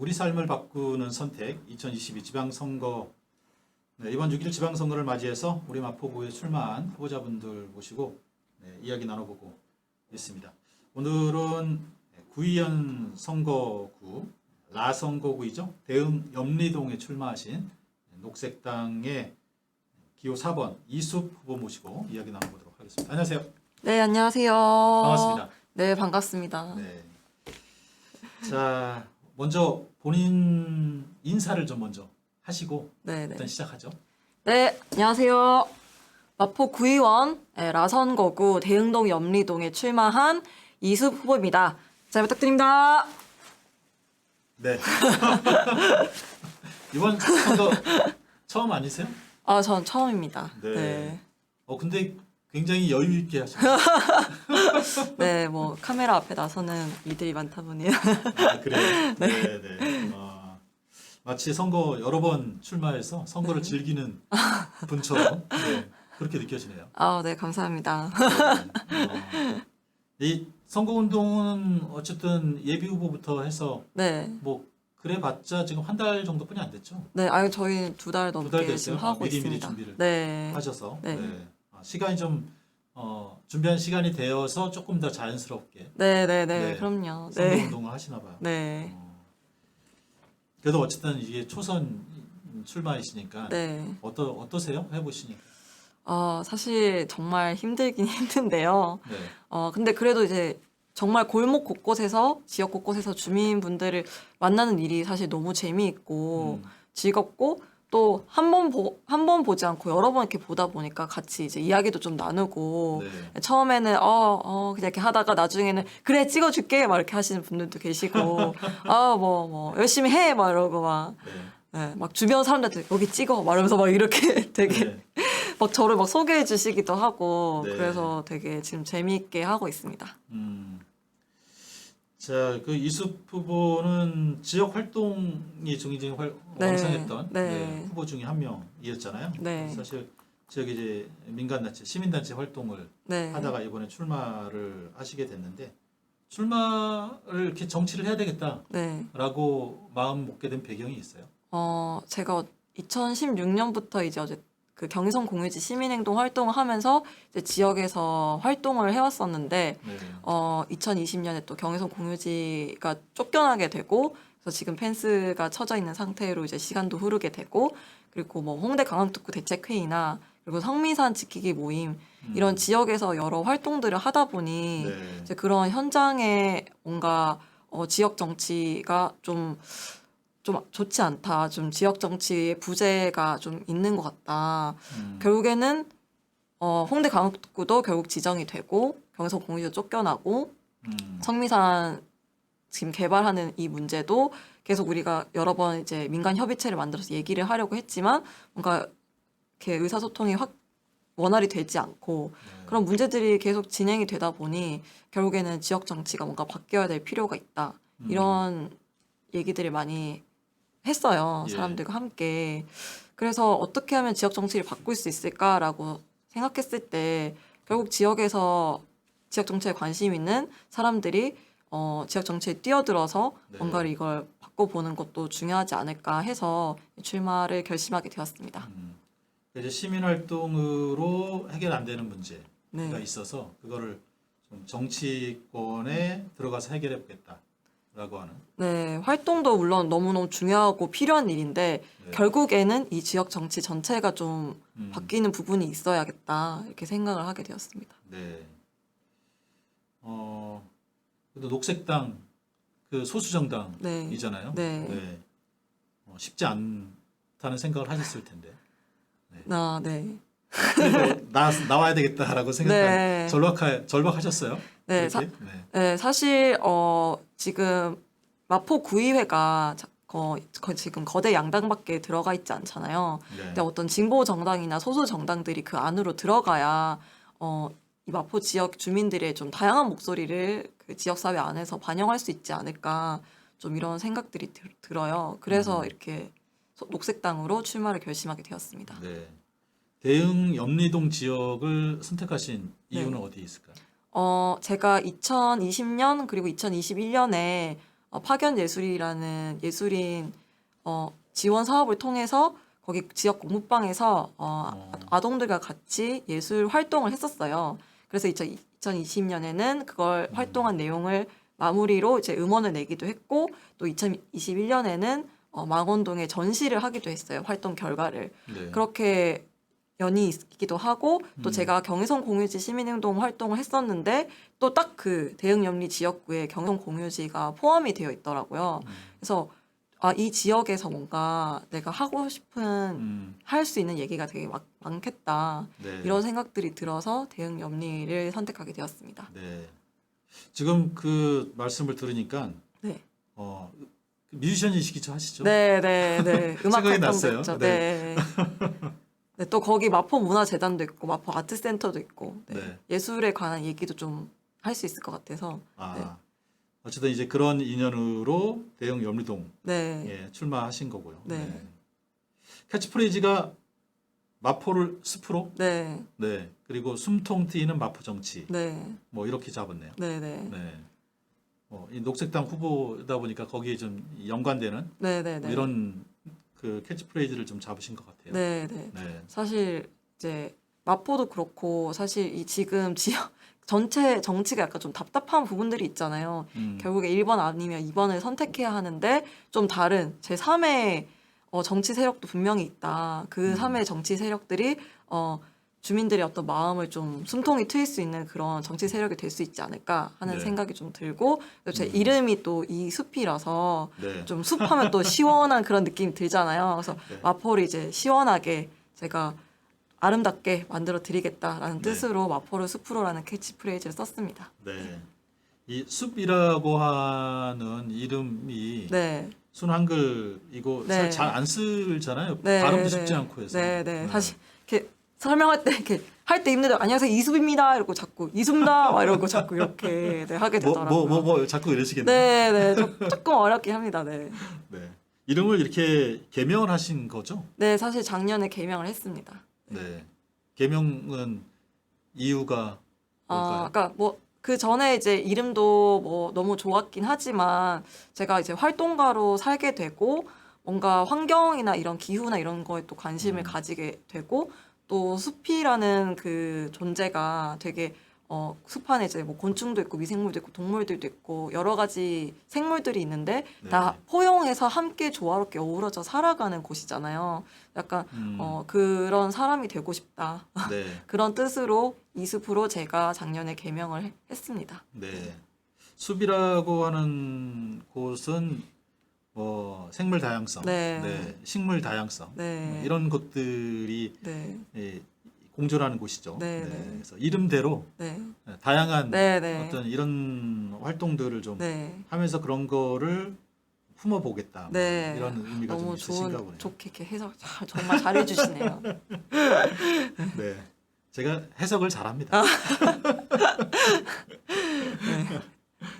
우리 삶을 바꾸는 선택 2022 지방선거 이번 6.1 지방선거를 맞이해서 우리 마포구에 출마한 후보자분들 모시고 이야기 나눠보고 있습니다. 오늘은 구의원 선거구, 라선거구이죠. 대흥 염리동에 출마하신 녹색당의 기호 4번 이숲 후보 모시고 이야기 나눠보도록 하겠습니다. 안녕하세요. 네, 안녕하세요. 반갑습니다. 네, 반갑습니다. 네. 자, 먼저 본인 인사를 좀 먼저 하시고 네, 일단 네. 시작하죠. 네, 안녕하세요. 마포 구의원 라선거구 대흥동 염리동에 출마한 이숲 후보입니다. 잘 부탁드립니다. 네. 이번 선거 처음 아니세요? 아, 전 처음입니다. 네. 네. 근데 굉장히 여유 있게 하시네요. 네, 뭐 카메라 앞에 나서는 일들이 많다 보니. 아, 그래요? 네, 네. 마치 선거 여러 번 출마해서 선거를 즐기는 분처럼 그렇게 느껴지네요. 아, 네, 감사합니다. 이 선거운동은 어쨌든 예비 후보부터 해서 네. 뭐 그래봤자 지금 한 달 정도뿐이 안 됐죠. 네, 아유 저희 2달 두 달 넘게 됐어요? 지금 하고 미리 있습니다. 준비를 네. 하셔서 네. 시간이 좀 준비한 시간이 되어서 조금 더 자연스럽게 네, 네, 네. 네. 그럼요. 선거 네. 운동을 하시나 봐요. 네. 그래도 어쨌든 이게 초선 출마이시니까 네. 어떠세요? 해보시니까. 사실 정말 힘들긴 힘든데요. 네. 근데 그래도 이제 정말 골목 곳곳에서, 지역 곳곳에서 주민분들을 만나는 일이 사실 너무 재미있고 즐겁고 또 한 번 보지 않고 여러 번 이렇게 보다 보니까 같이 이제 이야기도 좀 나누고 네. 처음에는 그냥 이렇게 하다가 나중에는 그래 찍어줄게 막 이렇게 하시는 분들도 계시고 뭐 열심히 해 막 이러고 막 네. 네, 막 주변 사람들한테 여기 찍어 막 이러면서 막 이렇게 되게 네. 막 저를 막 소개해 주시기도 하고 네. 그래서 되게 지금 재미있게 하고 있습니다. 자, 그 이숲 후보는 지역 활동이 굉장히 네. 왕성했던 네. 후보 중에 한 명이었잖아요. 네. 사실 지역 이제 민간단체, 시민단체 활동을 네. 하다가 이번에 출마를 하시게 됐는데 출마를 이렇게 정치를 해야 되겠다라고 네. 마음 먹게 된 배경이 있어요. 제가 2016년부터 이제 그 경의선 공유지 시민행동 활동을 하면서 이제 지역에서 활동을 해왔었는데, 네. 2020년에 또 경의선 공유지가 쫓겨나게 되고, 그래서 지금 펜스가 쳐져 있는 상태로 이제 시간도 흐르게 되고, 그리고 뭐 홍대 강남특구 대책회의나 그리고 성미산 지키기 모임 이런 지역에서 여러 활동들을 하다 보니 네. 이제 그런 현장에 뭔가 지역 정치가 좀 좋지 않다. 좀 지역 정치의 부재가 좀 있는 것 같다. 결국에는 홍대 강북구도 결국 지정이 되고 경의선 공유지도 쫓겨나고 성미산 지금 개발하는 이 문제도 계속 우리가 여러 번 이제 민간 협의체를 만들어서 얘기를 하려고 했지만 뭔가 이렇게 의사소통이 확 원활히 되지 않고 그런 문제들이 계속 진행이 되다 보니 결국에는 지역 정치가 뭔가 바뀌어야 될 필요가 있다. 이런 얘기들을 많이 했어요. 예. 사람들과 함께. 그래서 어떻게 하면 지역 정치를 바꿀 수 있을까라고 생각했을 때 결국 지역에서 지역 정치에 관심 있는 사람들이 지역 정치에 뛰어들어서 네. 뭔가를 이걸 바꿔보는 것도 중요하지 않을까 해서 출마를 결심하게 되었습니다. 이제 시민 활동으로 해결 안 되는 문제가 네. 있어서 그거를 좀 정치권에 들어가서 해결해 보겠다라고 하는. 네, 활동도 물론 너무너무 중요하고 필요한 일인데 네. 결국에는 이 지역 정치 전체가 좀 음. 바뀌는 부분이 있어야겠다 이렇게 생각을 하게 되었습니다. 네. 그래도 녹색당 그 소수 정당이잖아요. 네. 쉽지 않다는 생각을 하셨을 텐데. 네. 그래도 나와야 되겠다라고 네. 절박하셨어요? 네, 그렇게? 네, 사실 지금 마포 구의회가 지금 거대 양당밖에 들어가 있지 않잖아요. 네. 근데 어떤 진보 정당이나 소수 정당들이 그 안으로 들어가야 이 마포 지역 주민들의 좀 다양한 목소리를 그 지역 사회 안에서 반영할 수 있지 않을까 좀 이런 생각들이 들어요. 그래서 이렇게 녹색당으로 출마를 결심하게 되었습니다. 네. 대흥 염리동 지역을 선택하신 이유는 네. 어디에 있을까요? 제가 2020년 그리고 2021년에 파견 예술이라는 예술인 지원 사업을 통해서 거기 지역 공부방에서 아동들과 같이 예술 활동을 했었어요. 그래서 2020년에는 그걸 활동한 내용을 마무리로 이제 음원을 내기도 했고 또 2021년에는 망원동에 전시를 하기도 했어요. 활동 결과를. 네. 그렇게 연이 있기도 하고 또 제가 경의선 공유지 시민행동 활동을 했었는데 또 딱 그 대흥염리 지역구에 경의선 공유지가 포함이 되어 있더라고요. 그래서 이 지역에서 뭔가 내가 하고 싶은 할 수 있는 얘기가 되게 많겠다. 네. 이런 생각들이 들어서 대흥염리를 선택하게 되었습니다. 네. 지금 그 말씀을 들으니까 네. 뮤지션이시기도 하시죠? 네, 네, 네. 음악 생각이 활동도 났어요. 있죠. 네. 네. 네, 또 거기 마포문화재단도 있고 마포 아트센터도 있고 네. 네. 예술에 관한 얘기도 좀 할 수 있을 것 같아서 네. 어쨌든 이제 그런 인연으로 대형 염리동 네. 예, 출마하신 거고요. 네. 캐치프레이즈가 마포를 숲으로, 네. 네. 그리고 숨통 트이는 마포 정치, 네. 뭐 이렇게 잡았네요. 네. 네. 네. 이 녹색당 후보다 보니까 거기에 좀 연관되는 네. 네. 뭐 네. 이런 그 캐치프레이즈를 좀 잡으신 것 같아요. 네. 네. 네. 사실 이제 마포도 그렇고 사실 이 지금 지역 전체 정치가 약간 좀 답답한 부분들이 있잖아요. 결국에 1번 아니면 2번을 선택해야 하는데 좀 다른 제3의 정치 세력도 분명히 있다. 그 3의 정치 세력들이 주민들의 어떤 마음을 좀 숨통이 트일 수 있는 그런 정치 세력이 될 수 있지 않을까 하는 네. 생각이 좀 들고 제 이름이 또 이 숲이라서 네. 좀 숲하면 또 시원한 그런 느낌이 들잖아요. 그래서 네. 마포를 이제 시원하게 제가 아름답게 만들어 드리겠다라는 네. 뜻으로 마포를 숲으로라는 캐치프레이즈를 썼습니다. 네. 이 숲이라고 하는 이름이 네. 순한글이고 네. 잘 안 쓰잖아요. 네. 발음도 네. 쉽지 않고 해서. 네, 네. 사실 이렇게 설명할 때 이렇게 할 때 힘들어요. 안녕하세요 이숲입니다. 이러고 자꾸 이숲다 막 이러고 자꾸 이렇게 네, 하게 되더라고요. 뭐 자꾸 이러시겠네요. 네, 네. 조금 어렵긴 합니다. 네. 네. 이름을 이렇게 개명을 하신 거죠? 네, 사실 작년에 개명을 했습니다. 네. 개명은 이유가 뭘까요? 그러니까 뭐 그 전에 이제 이름도 뭐 너무 좋았긴 하지만 제가 이제 활동가로 살게 되고 뭔가 환경이나 이런 기후나 이런 거에 또 관심을 가지게 되고 또 숲이라는 그 존재가 되게 숲 안에 이제 뭐 곤충도 있고 미생물도 있고 동물들도 있고 여러 가지 생물들이 있는데 다 네. 포용해서 함께 조화롭게 어우러져 살아가는 곳이잖아요. 약간 그런 사람이 되고 싶다. 네. 그런 뜻으로 이 숲으로 제가 작년에 개명을 했습니다. 네. 숲이라고 하는 곳은 뭐 생물 다양성, 네. 식물 다양성 네. 뭐 이런 것들이 네, 예, 공존하는 곳이죠. 네, 네. 그래서 이름대로 네, 다양한 네, 네, 어떤 이런 활동들을 좀 네, 하면서 그런 거를 품어보겠다. 뭐 네. 이런 의미가 좀 너무 있으신가 보네요. 좋게 이렇게 해석 정말 잘해주시네요. 네, 제가 해석을 잘합니다.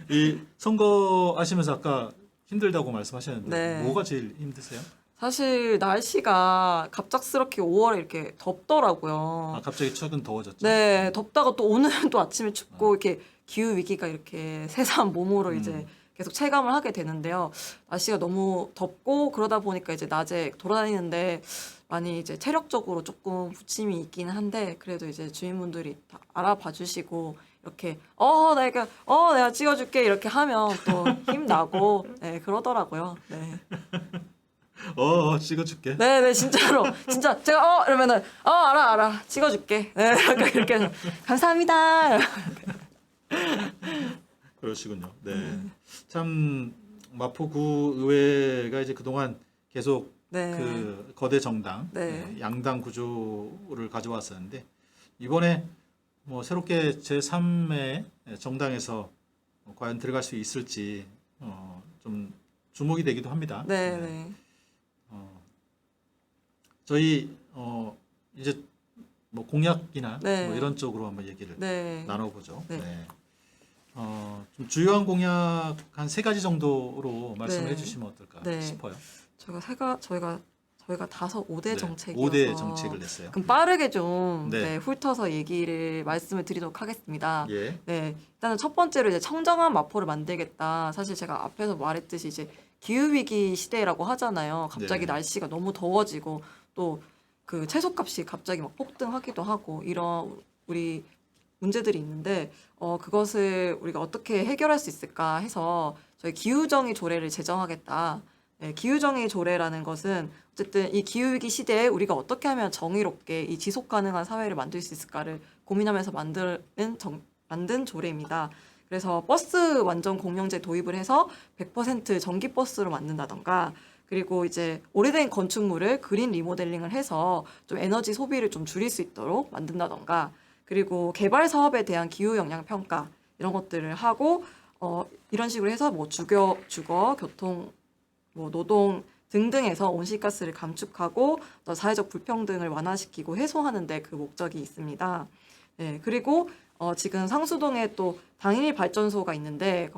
이 선거 하시면서 아까 힘들다고 말씀하셨는데 네. 뭐가 제일 힘드세요? 사실 날씨가 갑작스럽게 5월에 이렇게 덥더라고요. 갑자기 최근 더워졌죠? 네, 덥다가 또 오늘은 또 아침에 춥고 이렇게 기후 위기가 이렇게 세상 몸으로 이제 계속 체감을 하게 되는데요. 날씨가 너무 덥고 그러다 보니까 이제 낮에 돌아다니는데 많이 이제 체력적으로 조금 부침이 있긴 한데 그래도 이제 주민분들이 다 알아봐 주시고 이렇게 내가 찍어줄게 이렇게 하면 또 힘나고 네 그러더라고요. 네. 찍어줄게. 네, 네, 진짜로. 진짜 제가 이러면은 알아. 찍어줄게. 네, 약간 이렇게 해서 감사합니다. 그러시군요. 네. 참 마포구 의회가 이제 그동안 계속 네. 그 거대 정당, 네. 양당 구조를 가져왔었는데 이번에 뭐 새롭게 제3의 정당에서 과연 들어갈 수 있을지 좀 주목이 되기도 합니다. 네, 네. 저희 이제 뭐 공약이나 네. 뭐 이런 쪽으로 한번 얘기를 네. 나눠보죠. 네. 네. 좀 주요한 공약 한 3가지 정도로 말씀을 네. 해주시면 어떨까 네. 싶어요. 저희가 저희가 5대 정책이어서 5대 정책을 냈어요. 그럼 빠르게 좀 네. 훑어서 말씀을 드리도록 하겠습니다. 예. 네, 일단은 첫 번째로 이제 청정한 마포를 만들겠다. 사실 제가 앞에서 말했듯이 이제 기후 위기 시대라고 하잖아요. 갑자기 네. 날씨가 너무 더워지고 또 그 채소값이 갑자기 막 폭등하기도 하고 이런 우리 문제들이 있는데 그것을 우리가 어떻게 해결할 수 있을까 해서 저희 기후정의 조례를 제정하겠다. 네, 기후정의 조례라는 것은 어쨌든 이 기후위기 시대에 우리가 어떻게 하면 정의롭게 이 지속 가능한 사회를 만들 수 있을까를 고민하면서 만든 조례입니다. 그래서 버스 완전 공영제 도입을 해서 100% 전기 버스로 만든다던가 그리고 이제 오래된 건축물을 그린 리모델링을 해서 좀 에너지 소비를 좀 줄일 수 있도록 만든다던가 그리고 개발 사업에 대한 기후 영향 평가 이런 것들을 하고 이런 식으로 해서 뭐 주거, 교통, 뭐 노동 등등에서 온실가스를 감축하고 또 사회적 불평등을 완화시키고 해소하는 데 그 목적이 있습니다. 네, 그리고 지금 상수동에 또 당일 발전소가 있는데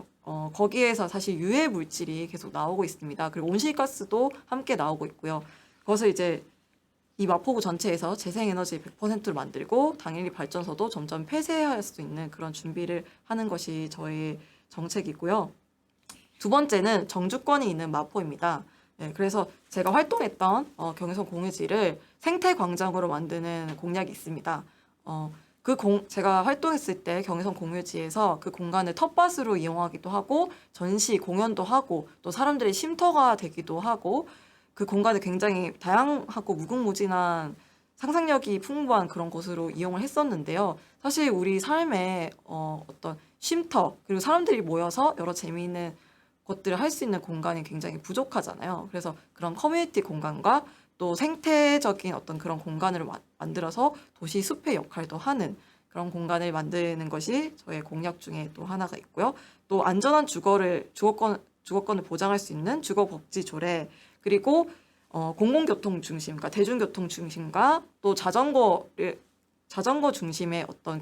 거기에서 사실 유해 물질이 계속 나오고 있습니다. 그리고 온실가스도 함께 나오고 있고요. 그것을 이제 이 마포구 전체에서 재생에너지 100%를 만들고 당일 발전소도 점점 폐쇄할 수 있는 그런 준비를 하는 것이 저의 정책이고요. 두 번째는 정주권이 있는 마포입니다. 네, 그래서 제가 활동했던 경의선 공유지를 생태광장으로 만드는 공약이 있습니다. 제가 활동했을 때 경의선 공유지에서 그 공간을 텃밭으로 이용하기도 하고 전시 공연도 하고 또 사람들의 쉼터가 되기도 하고 그 공간을 굉장히 다양하고 무궁무진한 상상력이 풍부한 그런 곳으로 이용을 했었는데요. 사실 우리 삶에 어떤 쉼터 그리고 사람들이 모여서 여러 재미있는 것들을 할 수 있는 공간이 굉장히 부족하잖아요. 그래서 그런 커뮤니티 공간과 또 생태적인 어떤 그런 공간을 만들어서 도시 숲의 역할도 하는 그런 공간을 만드는 것이 저의 공약 중에 또 하나가 있고요. 또 안전한 주거권을 보장할 수 있는 주거복지 조례 그리고 공공교통 중심, 그러니까 대중교통 중심과 또 자전거 중심의 어떤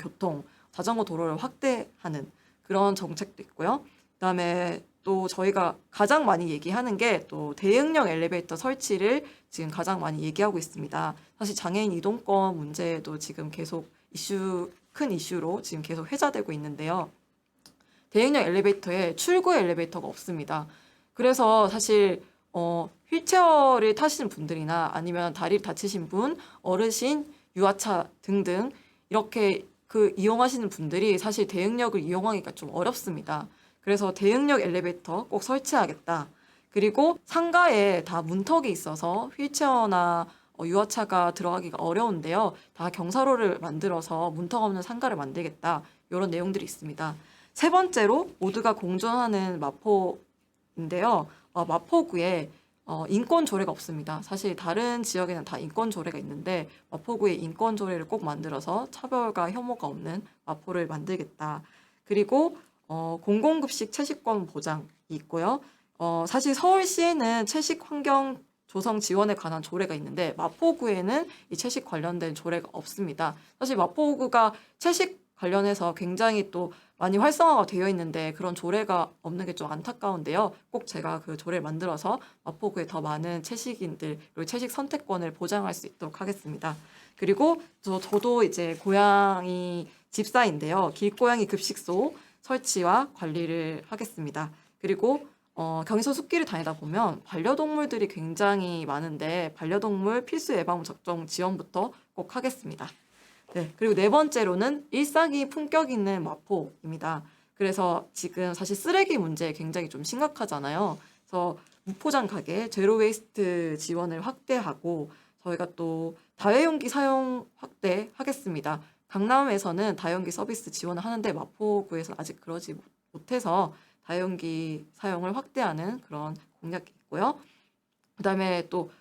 자전거 도로를 확대하는 그런 정책도 있고요. 그다음에 또 저희가 가장 많이 얘기하는 게 또 대응형 엘리베이터 설치를 지금 가장 많이 얘기하고 있습니다. 사실 장애인 이동권 문제도 지금 계속 큰 이슈로 지금 계속 회자되고 있는데요. 대응형 엘리베이터에 출구 엘리베이터가 없습니다. 그래서 사실 휠체어를 타시는 분들이나 아니면 다리를 다치신 분, 어르신, 유아차 등등 이렇게 이용하시는 분들이 사실 대응력을 이용하기가 좀 어렵습니다. 그래서 대응력 엘리베이터 꼭 설치하겠다. 그리고 상가에 다 문턱이 있어서 휠체어나 유아차가 들어가기가 어려운데요. 다 경사로를 만들어서 문턱 없는 상가를 만들겠다. 이런 내용들이 있습니다. 세 번째로 모두가 공존하는 마포인데요. 마포구에 인권 조례가 없습니다. 사실 다른 지역에는 다 인권 조례가 있는데 마포구에 인권 조례를 꼭 만들어서 차별과 혐오가 없는 마포를 만들겠다. 그리고 공공급식 채식권 보장이 있고요. 사실 서울시에는 채식 환경 조성 지원에 관한 조례가 있는데 마포구에는 이 채식 관련된 조례가 없습니다. 사실 마포구가 채식 관련해서 굉장히 또 많이 활성화가 되어 있는데 그런 조례가 없는 게 좀 안타까운데요. 꼭 제가 그 조례를 만들어서 마포구에 더 많은 채식인들 그리고 채식 선택권을 보장할 수 있도록 하겠습니다. 그리고 저도 이제 고양이 집사인데요. 길고양이 급식소 설치와 관리를 하겠습니다. 그리고 경의선 숲길을 다니다 보면 반려동물들이 굉장히 많은데 반려동물 필수 예방 접종 지원부터 꼭 하겠습니다. 네, 그리고 네 번째로는 일상이 품격 있는 마포입니다. 그래서 지금 사실 쓰레기 문제 굉장히 좀 심각하잖아요. 그래서 무포장 가게 제로 웨이스트 지원을 확대하고 저희가 또 다회용기 사용 확대하겠습니다. 강남에서는 다용기 서비스 지원을 하는데 마포구에서 아직 그러지 못해서 다용기 사용을 확대하는 그런 공약이 있고요. 그다음에 또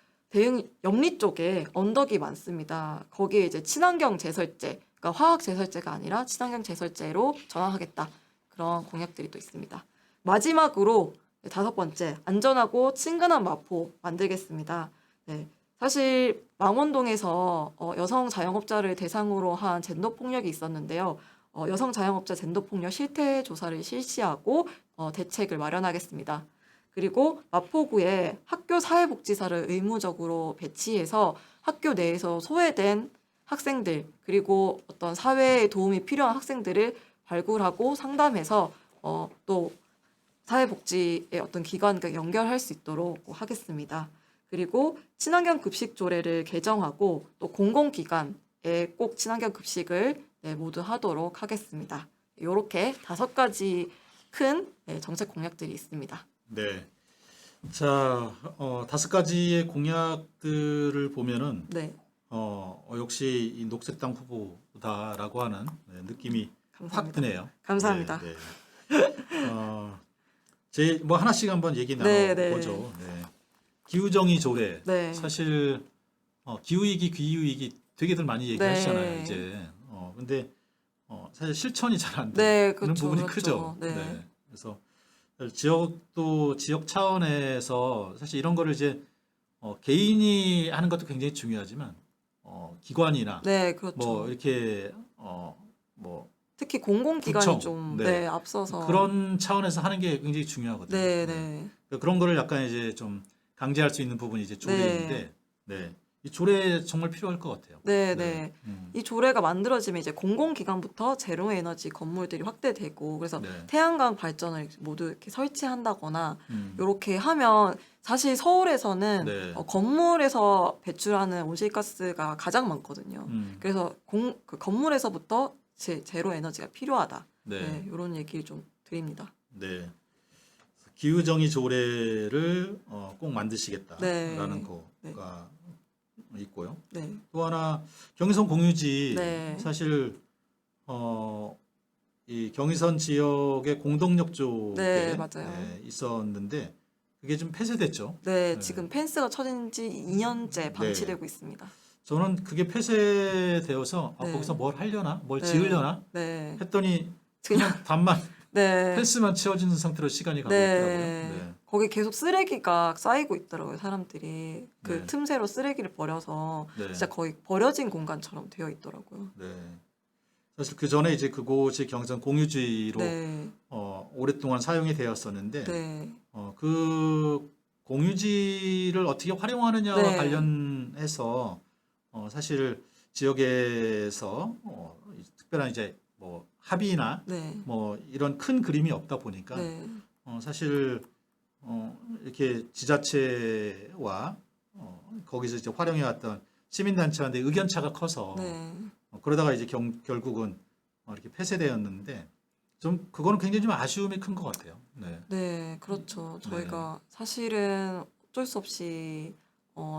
영리 쪽에 언덕이 많습니다. 거기에 이제 친환경 제설제, 그러니까 화학 제설제가 아니라 친환경 제설제로 전환하겠다. 그런 공약들이 또 있습니다. 마지막으로 다섯 번째, 안전하고 친근한 마포 만들겠습니다. 네. 사실 망원동에서 여성 자영업자를 대상으로 한 젠더 폭력이 있었는데요. 여성 자영업자 젠더 폭력 실태 조사를 실시하고 대책을 마련하겠습니다. 그리고 마포구에 학교 사회복지사를 의무적으로 배치해서 학교 내에서 소외된 학생들 그리고 어떤 사회에 도움이 필요한 학생들을 발굴하고 상담해서 또 사회복지의 어떤 기관과 연결할 수 있도록 하겠습니다. 그리고 친환경 급식 조례를 개정하고 또 공공기관에 꼭 친환경 급식을 모두 하도록 하겠습니다. 이렇게 5가지 큰 정책 공약들이 있습니다. 네. 자, 5가지의 공약들을 보면은 네, 역시 이 녹색당 후보다라고 하는 느낌이 확 감사합니다. 드네요. 감사합니다. 네, 네. 뭐 하나씩 한번 얘기 네, 나눠보죠. 네. 기후정의 조례. 네. 사실 기후위기, 기후위기 되게들 많이 얘기하시잖아요. 네. 이제. 근데 사실 실천이 잘 안 네, 되는 그렇죠, 부분이 그렇죠. 크죠. 네. 그래서 지역 차원에서 사실 이런 거를 이제 개인이 하는 것도 굉장히 중요하지만 기관이나 네, 그렇죠. 뭐 이렇게 뭐 특히 공공기관이 구청, 좀 네. 앞서서 그런 차원에서 하는 게 굉장히 중요하거든요. 네, 네. 그런 거를 약간 이제 좀 강제할 수 있는 부분이 이제 조례인데, 네. 이 조례 정말 필요할 것 같아요. 네, 네. 음, 이 조례가 만들어지면 이제 공공기관부터 제로 에너지 건물들이 확대되고 그래서 네. 태양광 발전을 모두 이렇게 설치한다거나 음, 이렇게 하면 사실 서울에서는 네. 건물에서 배출하는 온실가스가 가장 많거든요. 그래서 그 건물에서부터 제로 에너지가 필요하다. 네. 이런 얘기 좀 드립니다. 네. 기후정의 조례를 꼭 만드시겠다라는 네. 거가 있고요. 네, 또 하나 경의선 공유지 네. 사실 이 경의선 지역의 공동역 쪽에 네, 맞아요. 있었는데 그게 좀 폐쇄됐죠. 네, 네. 지금 펜스가 쳐진 지 2년째 방치되고 있습니다. 저는 그게 폐쇄되어서 네. 거기서 뭘 하려나, 뭘 네. 지으려나 네, 했더니 그냥 단만 네. 펜스만 채워지는 상태로 시간이 가고 네. 있더라고요. 네. 거기 계속 쓰레기가 쌓이고 있더라고요, 사람들이. 그 네. 틈새로 쓰레기를 버려서 네. 진짜 거의 버려진 공간처럼 되어 있더라고요. 네. 사실 그 전에 이제 그곳이 경의선 공유지로 네. 오랫동안 사용이 되었었는데 네. 그 공유지를 어떻게 활용하느냐와 네. 관련해서 사실 지역에서 특별한 이제 뭐 합의나 네. 뭐 이런 큰 그림이 없다 보니까 네. 사실 이렇게 지자체와 거기서 이제 활용해왔던 시민단체한테 의견차가 커서 네. 그러다가 이제 결국은 이렇게 폐쇄되었는데 좀 그거는 굉장히 좀 아쉬움이 큰 것 같아요. 네. 네, 그렇죠. 네. 저희가 사실은 어쩔 수 없이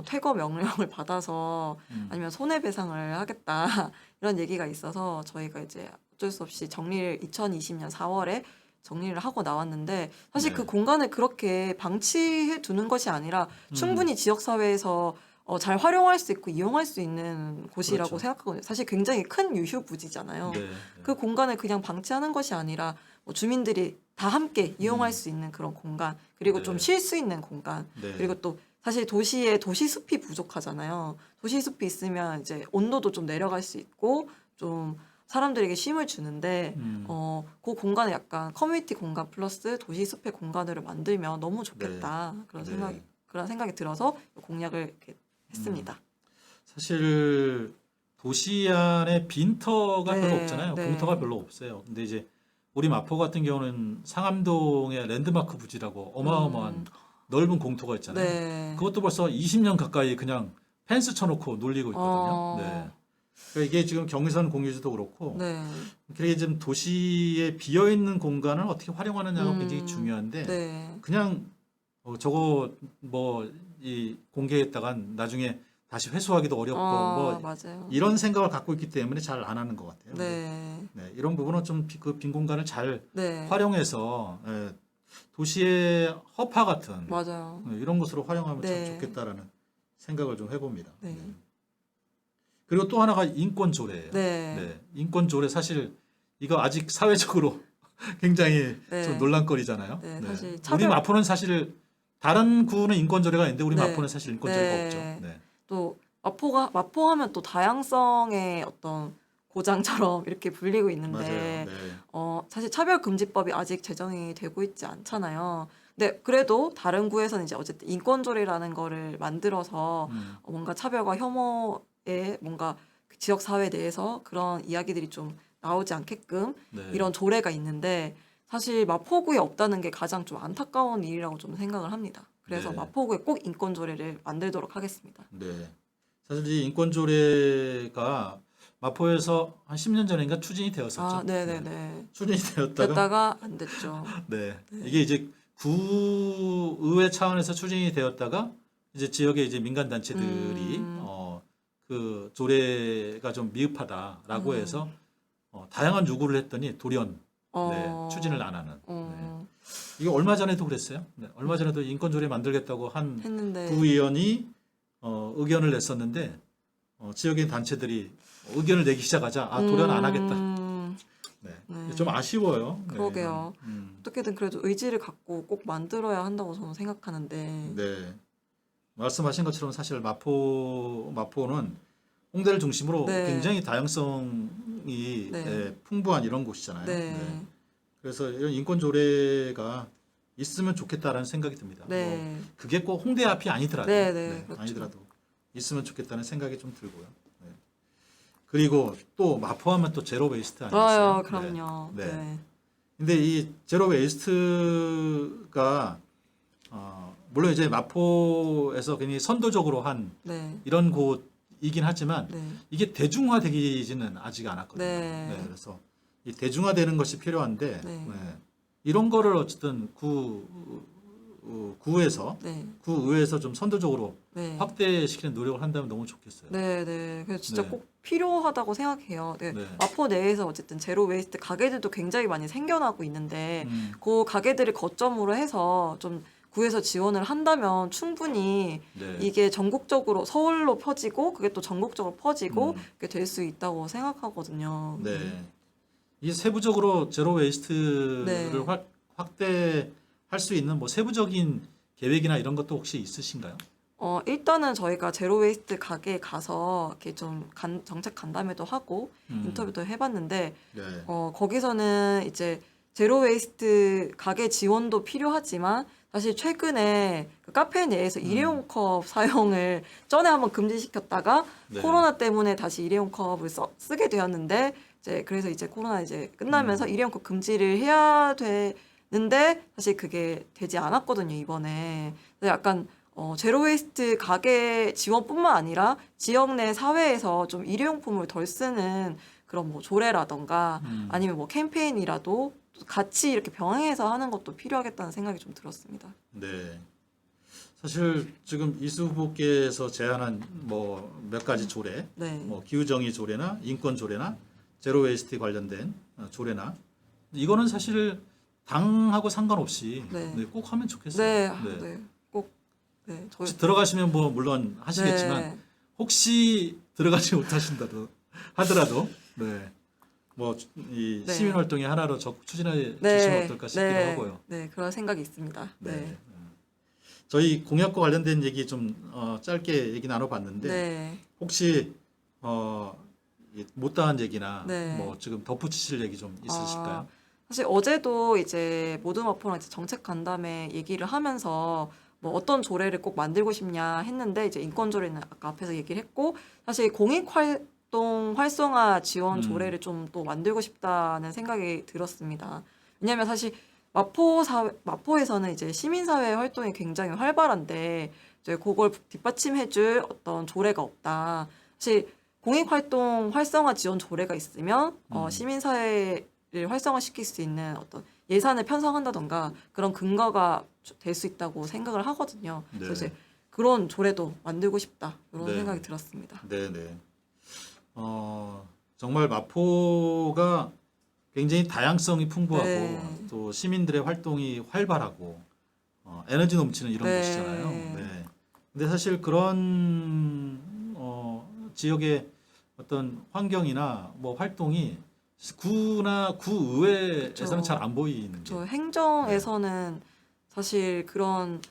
퇴거 명령을 받아서 아니면 손해배상을 하겠다 이런 얘기가 있어서 저희가 이제 어쩔 수 없이 정리를 2020년 4월에 정리를 하고 나왔는데 사실 네. 그 공간을 그렇게 방치해 두는 것이 아니라 충분히 지역사회에서 잘 활용할 수 있고 이용할 수 있는 곳이라고 그렇죠. 생각하거든요. 사실 굉장히 큰 유휴부지잖아요. 네. 그 공간을 그냥 방치하는 것이 아니라 뭐 주민들이 다 함께 이용할 수 있는 그런 공간 그리고 네. 좀 쉴 수 있는 공간 네. 그리고 또 사실 도시에 도시숲이 부족하잖아요. 도시숲이 있으면 이제 온도도 좀 내려갈 수 있고 좀 사람들에게 쉼을 주는데 그 공간을 약간 커뮤니티 공간 플러스 도시숲의 공간으로 만들면 너무 좋겠다 그런 네. 생각이 들어서 공약을 이렇게 했습니다. 사실 도시 안에 빈터가 네, 별로 없잖아요. 네. 공터가 별로 없어요. 근데 이제 우리 마포 같은 경우는 상암동의 랜드마크 부지라고 어마어마한 넓은 공터가 있잖아요. 네. 그것도 벌써 20년 가까이 그냥 펜스 쳐놓고 놀리고 있거든요. 네. 그러니까 이게 지금 경의선 공유지도 그렇고 네. 그렇게 좀 도시에 비어 있는 공간을 어떻게 활용하느냐가 굉장히 중요한데 네. 그냥 저거 뭐 이 공개했다간 나중에 다시 회수하기도 어렵고 뭐 맞아요. 이런 생각을 갖고 있기 때문에 잘 안 하는 것 같아요. 네. 네, 이런 부분은 좀 그 빈 공간을 잘 네. 활용해서 도시의 허파 같은 맞아요. 이런 것으로 활용하면 네. 참 좋겠다라는 생각을 좀 해봅니다. 네. 그리고 또 하나가 인권 조례예요. 네. 인권 조례 사실 이거 아직 사회적으로 굉장히 네. 좀 논란거리잖아요. 네, 사실 우리 마포는 사실 다른 구는 인권 조례가 있는데 우리 네. 마포는 사실 인권 조례가 네. 없죠. 네. 또 마포하면 또 다양성의 어떤 고장처럼 이렇게 불리고 있는데 맞아요. 네. 사실 차별금지법이 아직 제정이 되고 있지 않잖아요. 근데 그래도 다른 구에서는 이제 어쨌든 인권조례라는 거를 만들어서 뭔가 차별과 혐오에 뭔가 그 지역 사회 내에서 그런 이야기들이 좀 나오지 않게끔 네. 이런 조례가 있는데 사실 마포구에 없다는 게 가장 좀 안타까운 일이라고 좀 생각을 합니다. 그래서 네. 마포구에 꼭 인권조례를 만들도록 하겠습니다. 네. 사실 이 인권조례가 마포에서 한 10년 전인가 추진이 되었었죠. 아, 네네네. 추진이 되었다가 됐다가 안 됐죠. 네. 이게 이제 구의회 차원에서 추진이 되었다가 이제 지역의 이제 민간 단체들이 그 조례가 좀 미흡하다라고 해서 다양한 요구를 했더니 돌연 추진을 안 하는. 이게 얼마 전에도 그랬어요. 네. 얼마 전에도 인권조례 만들겠다고 한 했는데 구의원이 의견을 냈었는데 지역의 단체들이 의견을 내기 시작하자 돌연 안 하겠다. 네. 네. 좀 아쉬워요. 그러게요. 네. 어떻게든 그래도 의지를 갖고 꼭 만들어야 한다고 저는 생각하는데. 네. 말씀하신 것처럼 사실 마포는 홍대를 중심으로 네. 굉장히 다양성이 네. 풍부한 이런 곳이잖아요. 네. 네. 그래서 이런 인권 조례가 있으면 좋겠다라는 생각이 듭니다. 네. 뭐 그게 꼭 홍대 앞이 아니더라도, 네, 네, 그렇죠. 아니더라도 있으면 좋겠다는 생각이 좀 들고요. 네. 그리고 또 마포하면 또 제로 웨이스트 아니겠어요? 그럼요. 네. 네. 근데 이 제로 웨이스트가 물론 이제 마포에서 굉장히 선도적으로 한 네. 이런 곳이긴 하지만 네. 이게 대중화되기지는 아직 않았거든요. 네. 그래서 이 대중화되는 것이 필요한데 네. 이런 거를 어쨌든 구에서 네. 구의회에서 좀 선도적으로 네. 확대시키는 노력을 한다면 너무 좋겠어요. 네, 네. 그래서 진짜 네. 꼭 필요하다고 생각해요. 네. 네. 마포 내에서 어쨌든 제로 웨이스트 가게들도 굉장히 많이 생겨나고 있는데 그 그 가게들을 거점으로 해서 좀 구에서 지원을 한다면 충분히 네. 이게 전국적으로 서울로 퍼지고 그게 또 전국적으로 퍼지고 음. 그게 될 수 있다고 생각하거든요. 네. 이 세부적으로 제로 웨이스트를 네. 확대할 수 있는 뭐 세부적인 계획이나 이런 것도 혹시 있으신가요? 일단은 저희가 제로 웨이스트 가게에 가서 이렇게 좀 정책 간담회도 하고 인터뷰도 해봤는데 네. 거기서는 이제 제로 웨이스트 가게 지원도 필요하지만 사실 최근에 그 카페 내에서 일회용 컵 사용을 전에 한번 금지시켰다가 네. 코로나 때문에 다시 일회용 컵을 쓰게 되었는데 이제 그래서 이제 코로나 이제 끝나면서 일회용 컵 금지를 해야 되는데 사실 그게 되지 않았거든요, 이번에. 그래서 약간 제로 웨이스트 가게 지원뿐만 아니라 지역 내 사회에서 좀 일회용품을 덜 쓰는 그런 뭐 조례라던가 아니면 뭐 캠페인이라도 같이 이렇게 병행해서 하는 것도 필요하겠다는 생각이 좀 들었습니다. 네. 사실 지금 이수 후보께서 제안한 뭐 몇 가지 조례, 네. 뭐 기후정의 조례나 인권 조례나 제로 웨이스트 관련된 조례나 이거는 사실 당하고 상관없이 네. 꼭 하면 좋겠어요. 네, 네, 꼭, 네, 저희, 혹시 들어가시면 뭐 물론 하시겠지만 네, 혹시 들어가지 못하신다도 하더라도 뭐 이 네. 시민 활동의 하나로 추진해 네, 주시면 어떨까 싶기도 네, 하고요. 네, 그런 생각이 있습니다. 네, 저희 공약과 관련된 얘기 좀 짧게 얘기 나눠봤는데 네, 혹시 못다한 얘기나 네. 뭐 지금 덧붙이실 얘기 좀 있으실까요? 사실 어제도 이제 모든 마포랑 이제 정책 간담회 얘기를 하면서 뭐 어떤 조례를 꼭 만들고 싶냐 했는데 이제 인권 조례는 아까 앞에서 얘기를 했고 사실 공익 활동 활성화 지원 조례를 좀 또 만들고 싶다는 생각이 들었습니다. 왜냐하면 사실 마포에서는 이제 시민사회 활동이 굉장히 활발한데 이제 그걸 뒷받침해줄 어떤 조례가 없다. 사실 공익활동 활성화 지원 조례가 있으면 시민사회를 활성화시킬 수 있는 어떤 예산을 편성한다던가 그런 근거가 될 수 있다고 생각을 하거든요. 네. 그래서 이제 그런 조례도 만들고 싶다 이런 네. 생각이 들었습니다. 네네. 정말 마포가 굉장히 다양성이 풍부하고 네. 또 시민들의 활동이 활발하고 에너지 넘치는 이런 네. 곳이잖아요. 네. 근데 사실 그런 지역의 어떤 환경이나 뭐 활동이 구나 구의회에서는 그쵸. 잘 안 보이는 게. 저 행정에서는 사실 그런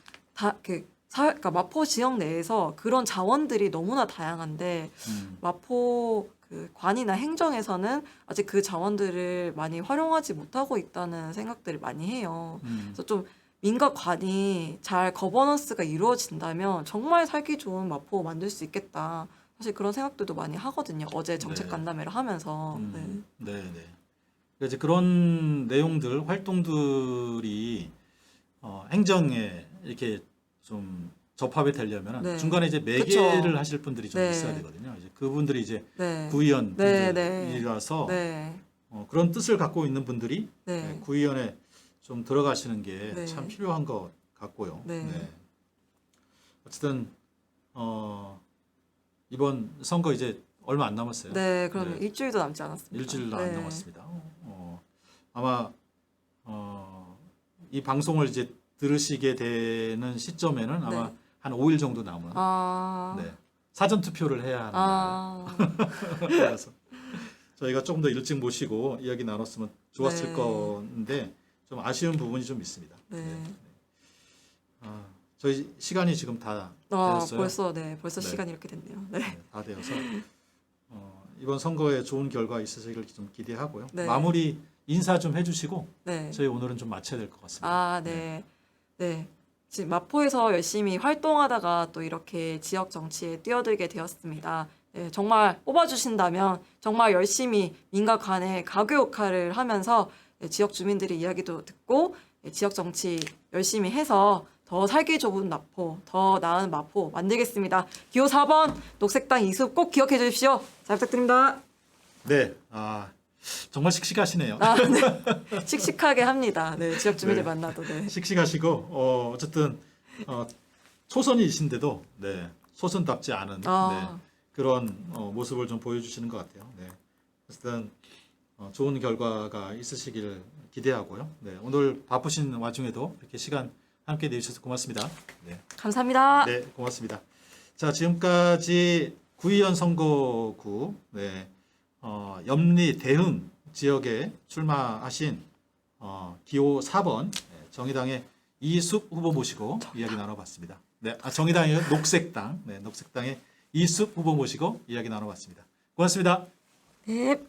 그러니까 마포 지역 내에서 그런 자원들이 너무나 다양한데 마포 그 관이나 행정에서는 아직 그 자원들을 많이 활용하지 못하고 있다는 생각들을 많이 해요. 그래서 좀 민가관이 잘 거버넌스가 이루어진다면 정말 살기 좋은 마포 만들 수 있겠다. 사실 그런 생각들도 많이 하거든요. 어제 정책 네. 간담회를 하면서. 네. 네, 네. 그러니까 이제 그런 내용들, 활동들이 행정에 이렇게 좀 접합이 되려면 네. 중간에 이제 매개를 그쵸. 하실 분들이 좀 네. 있어야 되거든요. 이제 그분들이 이제 네. 구의원 네, 분들이라서 네. 그런 뜻을 갖고 있는 분들이 네. 구의원에 좀 들어가시는 게 네. 참 필요한 것 같고요. 네. 어쨌든 이번 선거 이제 얼마 안 남았어요. 네, 그럼 네. 일주일도 남지 않았습니다. 일주일도 네. 안 남았습니다. 아마 이 방송을 이제 들으시게 되는 시점에는 아마 네. 한 5일 정도 남은 네. 사전 투표를 해야 하는 날이라서 저희가 조금 더 일찍 모시고 이야기 나눴으면 좋았을 네. 건데 좀 아쉬운 부분이 좀 있습니다. 네. 저희 시간이 지금 다 되었어요. 벌써 네. 시간이 이렇게 됐네요. 네. 네, 다 되어서 이번 선거에 좋은 결과 있으시길 좀 기대하고요. 네. 마무리 인사 좀 해주시고 네. 저희 오늘은 좀 마쳐야 될 것 같습니다. 네. 네. 지금 마포에서 열심히 활동하다가 또 이렇게 지역 정치에 뛰어들게 되었습니다. 네, 정말 뽑아주신다면 정말 열심히 민가 간의 가교 역할을 하면서 지역 주민들의 이야기도 듣고 지역 정치 열심히 해서 더 살기 좋은 마포, 더 나은 마포 만들겠습니다. 기호 4번 녹색당 이숲 꼭 기억해 주십시오. 잘 부탁드립니다. 네, 정말 씩씩하시네요. 네. 씩씩하게 합니다. 네, 지역 주민들 네. 만나도. 네. 씩씩하시고 어쨌든 초선이신데도 네, 소선답지 않은 네, 그런 모습을 좀 보여주시는 것 같아요. 네. 어쨌든 좋은 결과가 있으시길 기대하고요. 네, 오늘 바쁘신 와중에도 이렇게 시간 함께 내주셔서 고맙습니다. 네. 감사합니다. 네, 고맙습니다. 자, 지금까지 구의원 선거구 염리 대흥 지역에 출마하신 기호 4번 정의당의 이숙 후보 모시고 이야기 나눠봤습니다. 네, 정의당이요, 녹색당, 녹색당의 이숙 후보 모시고 이야기 나눠봤습니다. 고맙습니다. 네.